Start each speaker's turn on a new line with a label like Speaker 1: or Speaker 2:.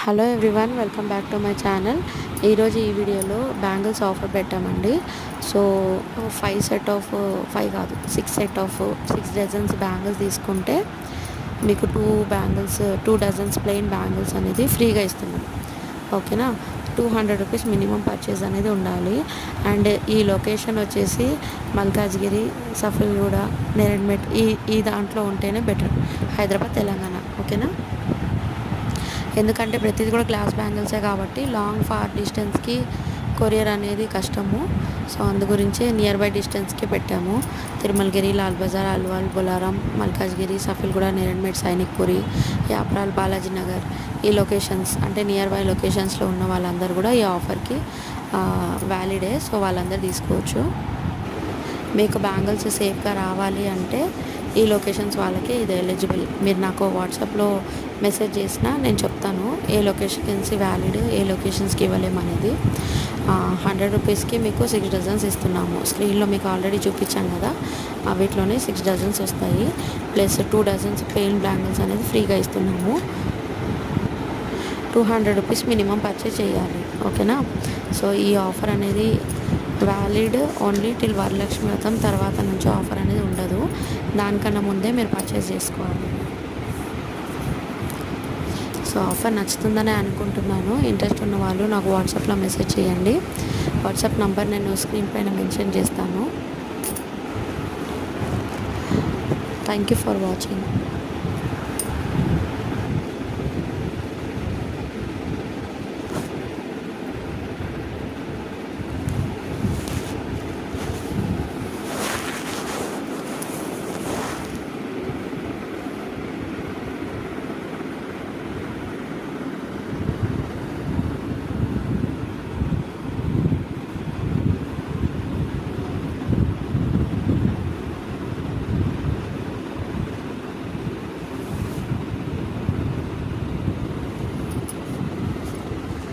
Speaker 1: Hello everyone, welcome back to my channel. ఈరోజు ఈ వీడియోలో బ్యాంగిల్స్ ఆఫర్ పెట్టామండి. సో 6 డజన్స్ బ్యాంగిల్స్ తీసుకుంటే మీకు 2 డజన్స్ ప్లెయిన్ బ్యాంగిల్స్ అనేది ఫ్రీగా ఇస్తున్నాం. ఓకేనా. 200 రూపీస్ మినిమం పర్చేజ్ అనేది ఉండాలి. అండ్ ఈ లొకేషన్ వచ్చేసి మల్కాజ్గిరి, సఫిల్గూడ, నేరెడ్మెట్ ఈ దాంట్లో ఉంటేనే బెటర్. హైదరాబాద్, తెలంగాణ. ఓకేనా. ఎందుకంటే ప్రతిదీ కూడా గ్లాస్ బ్యాంగిల్సే కాబట్టి ఫార్ డిస్టెన్స్కి కొరియర్ అనేది కష్టము. సో అందు గురించి నియర్ బై డిస్టెన్స్కి పెట్టాము. తిరుమలగిరి, లాల్ బజార్, అల్వాల్, బొలారం, మల్కాజ్గిరి, సఫిల్గూడ, నేరెడ్మెట్, సైనిక్పురి, యాప్రాల్, బాలాజీ నగర్ ఈ లొకేషన్స్ అంటే నియర్ బై లొకేషన్స్లో ఉన్న వాళ్ళందరూ కూడా ఈ ఆఫర్కి వ్యాలిడే. సో వాళ్ళందరూ తీసుకోవచ్చు. మీకు బ్యాంగిల్స్ సేఫ్గా రావాలి అంటే ఈ లొకేషన్స్ వాళ్ళకి ఇది ఎలిజిబుల్. మీరు నాకు వాట్సాప్లో మెసేజ్ చేసినా నేను చెప్తాను ఏ లొకేషన్స్ వ్యాలిడ్, ఏ లొకేషన్స్కి ఇవ్వలేమనేది. 100 రూపీస్కి మీకు 6 డజన్స్ ఇస్తున్నాము. స్క్రీన్లో మీకు ఆల్రెడీ చూపించాను కదా, వీటిలోనే 6 డజన్స్ వస్తాయి. ప్లస్ 2 డజన్స్ ప్లెయిన్ బ్యాంగిల్స్ అనేది ఫ్రీగా ఇస్తున్నాము. 200 రూపీస్ మినిమం పర్చేజ్ చేయాలి. ఓకేనా. సో ఈ ఆఫర్ అనేది వ్యాలిడ్ ఓన్లీ టిల్ వరలక్ష్మి వ్రతం తర్వాత నుంచి ఆఫర్ అనేది ఉండదు. దానికన్నా ముందే మీరు పర్చేస్ చేసుకోవాలి. సో ఆఫర్ నచ్చుతుందని అనుకుంటున్నాను. ఇంట్రెస్ట్ ఉన్న వాళ్ళు నాకు వాట్సాప్లో మెసేజ్ చేయండి. వాట్సాప్ నంబర్ నేను స్క్రీన్ పైన మెన్షన్ చేస్తాను. Thank you for watching.